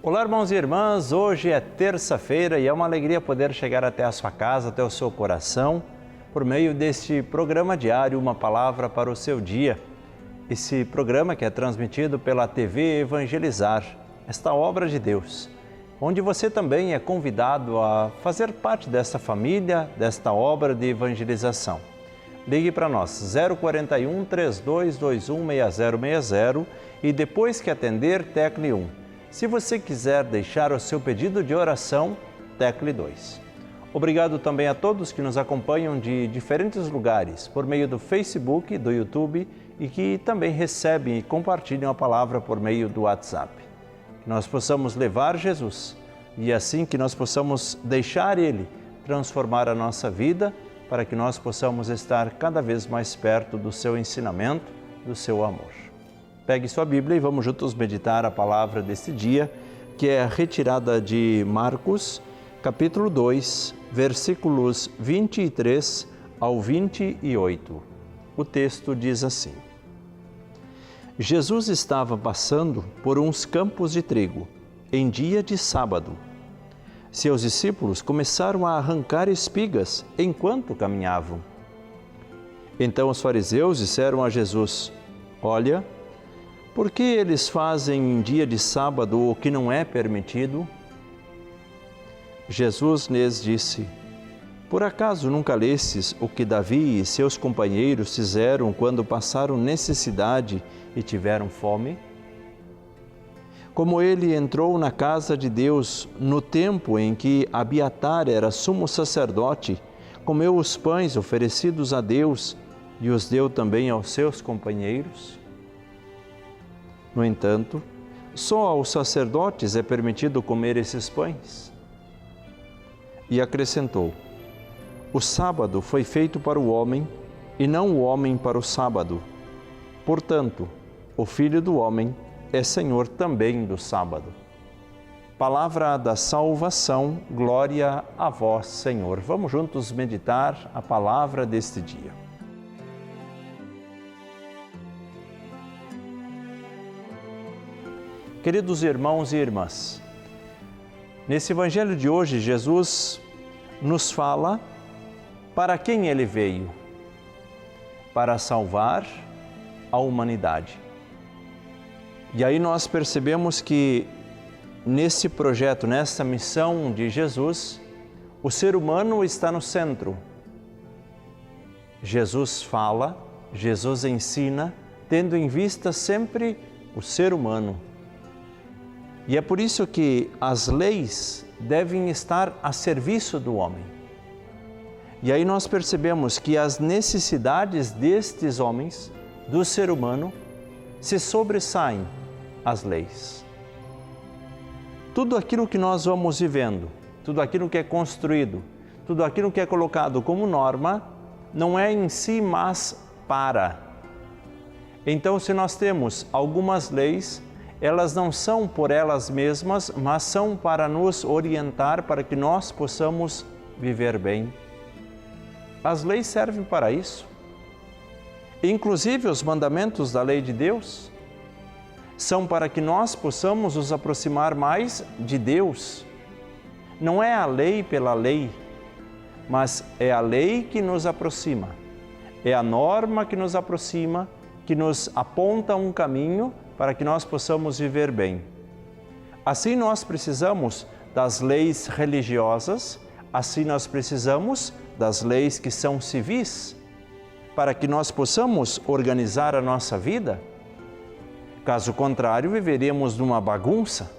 Olá, irmãos e irmãs, hoje é terça-feira e é uma alegria poder chegar até a sua casa, até o seu coração, por meio deste programa diário, Uma Palavra para o Seu Dia. Esse programa que é transmitido pela TV Evangelizar, esta obra de Deus, onde você também é convidado a fazer parte desta família, desta obra de evangelização. Ligue para nós, 041 3221 6060 e depois que atender, tecle 1. Se você quiser deixar o seu pedido de oração, tecle 2. Obrigado também a todos que nos acompanham de diferentes lugares, por meio do Facebook, do YouTube e que também recebem e compartilham a palavra por meio do WhatsApp. Que nós possamos levar Jesus e assim que nós possamos deixar Ele transformar a nossa vida para que nós possamos estar cada vez mais perto do seu ensinamento, do seu amor. Pegue sua Bíblia e vamos juntos meditar a palavra deste dia, que é retirada de Marcos, capítulo 2, versículos 23 ao 28. O texto diz assim: Jesus estava passando por uns campos de trigo, em dia de sábado. Seus discípulos começaram a arrancar espigas enquanto caminhavam. Então os fariseus disseram a Jesus: Olha, por que eles fazem em dia de sábado o que não é permitido? Jesus lhes disse: Por acaso nunca lestes o que Davi e seus companheiros fizeram quando passaram necessidade e tiveram fome? Como ele entrou na casa de Deus no tempo em que Abiatar era sumo sacerdote, comeu os pães oferecidos a Deus e os deu também aos seus companheiros? No entanto, só aos sacerdotes é permitido comer esses pães. E acrescentou: O sábado foi feito para o homem, e não o homem para o sábado. Portanto, o Filho do Homem é Senhor também do sábado. Palavra da salvação, glória a vós, Senhor. Vamos juntos meditar a palavra deste dia. Queridos irmãos e irmãs, nesse evangelho de hoje, Jesus nos fala para quem Ele veio: para salvar a humanidade. E aí nós percebemos que nesse projeto, nessa missão de Jesus, o ser humano está no centro. Jesus fala, Jesus ensina, tendo em vista sempre o ser humano. E é por isso que as leis devem estar a serviço do homem. E aí nós percebemos que as necessidades destes homens, do ser humano, se sobressaem às leis. Tudo aquilo que nós vamos vivendo, tudo aquilo que é construído, tudo aquilo que é colocado como norma, não é em si, mas para. Então, se nós temos algumas leis, elas não são por elas mesmas, mas são para nos orientar para que nós possamos viver bem. As leis servem para isso. Inclusive os mandamentos da lei de Deus são para que nós possamos nos aproximar mais de Deus. Não é a lei pela lei, mas é a lei que nos aproxima. É a norma que nos aproxima, que nos aponta um caminho para que nós possamos viver bem. Assim nós precisamos das leis religiosas, assim nós precisamos das leis que são civis, para que nós possamos organizar a nossa vida. Caso contrário, viveríamos numa bagunça.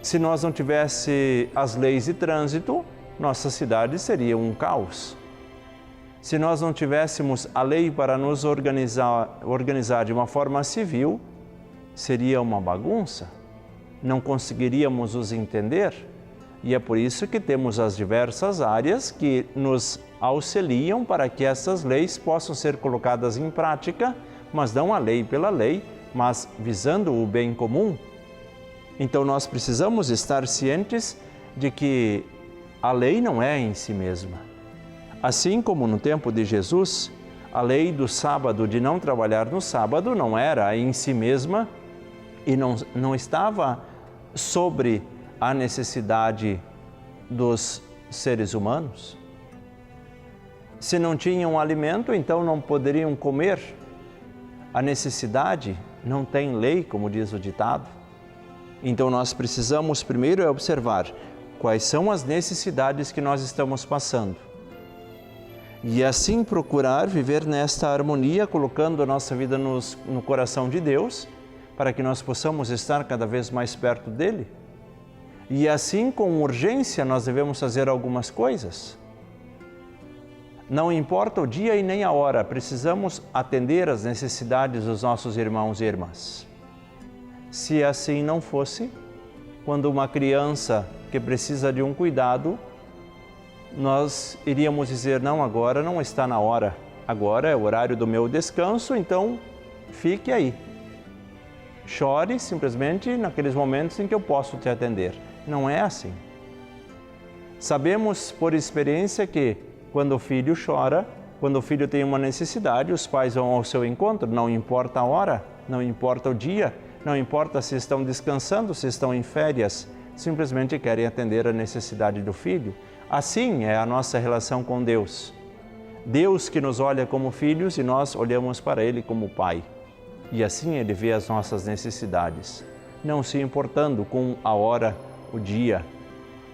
Se nós não tivéssemos as leis de trânsito, nossa cidade seria um caos. Se nós não tivéssemos a lei para nos organizar de uma forma civil, seria uma bagunça. Não conseguiríamos nos entender. E é por isso que temos as diversas áreas que nos auxiliam para que essas leis possam ser colocadas em prática, mas não a lei pela lei, mas visando o bem comum. Então nós precisamos estar cientes de que a lei não é em si mesma. Assim como no tempo de Jesus, a lei do sábado, de não trabalhar no sábado, não era em si mesma e não estava sobre a necessidade dos seres humanos? Se não tinham alimento, então não poderiam comer. A necessidade não tem lei, como diz o ditado. Então nós precisamos primeiro observar quais são as necessidades que nós estamos passando. E assim procurar viver nesta harmonia, colocando a nossa vida no coração de Deus, para que nós possamos estar cada vez mais perto dEle. E assim, com urgência, nós devemos fazer algumas coisas. Não importa o dia e nem a hora, precisamos atender às necessidades dos nossos irmãos e irmãs. Se assim não fosse, quando uma criança que precisa de um cuidado, nós iríamos dizer, não, agora não está na hora, agora é o horário do meu descanso, então fique aí. Chore simplesmente naqueles momentos em que eu posso te atender. Não é assim. Sabemos por experiência que quando o filho chora, quando o filho tem uma necessidade, os pais vão ao seu encontro, não importa a hora, não importa o dia, não importa se estão descansando, se estão em férias, simplesmente querem atender a necessidade do filho. Assim é a nossa relação com Deus. Deus que nos olha como filhos e nós olhamos para Ele como Pai. E assim Ele vê as nossas necessidades, não se importando com a hora, o dia,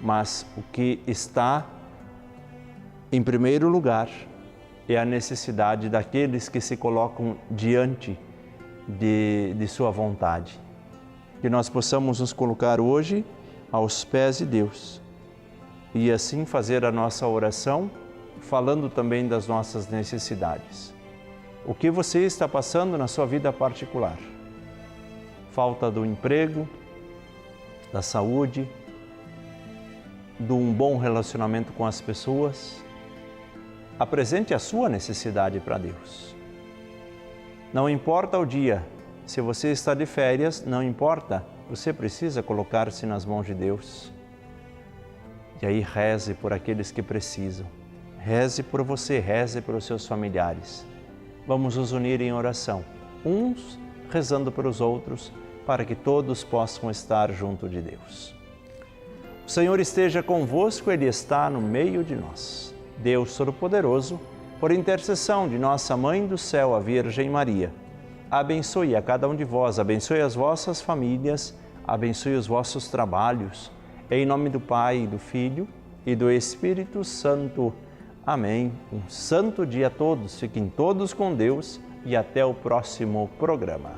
mas o que está em primeiro lugar é a necessidade daqueles que se colocam diante de sua vontade. Que nós possamos nos colocar hoje aos pés de Deus e assim fazer a nossa oração, falando também das nossas necessidades. O que você está passando na sua vida particular? Falta do emprego, da saúde, de um bom relacionamento com as pessoas? Apresente a sua necessidade para Deus. Não importa o dia, se você está de férias, não importa, você precisa colocar-se nas mãos de Deus. E aí reze por aqueles que precisam. Reze por você, reze pelos seus familiares. Vamos nos unir em oração, uns rezando pelos outros, para que todos possam estar junto de Deus. O Senhor esteja convosco, Ele está no meio de nós. Deus Todo-Poderoso, por intercessão de nossa Mãe do Céu, a Virgem Maria, abençoe a cada um de vós, abençoe as vossas famílias, abençoe os vossos trabalhos. Em nome do Pai, do Filho e do Espírito Santo. Amém. Um santo dia a todos. Fiquem todos com Deus e até o próximo programa.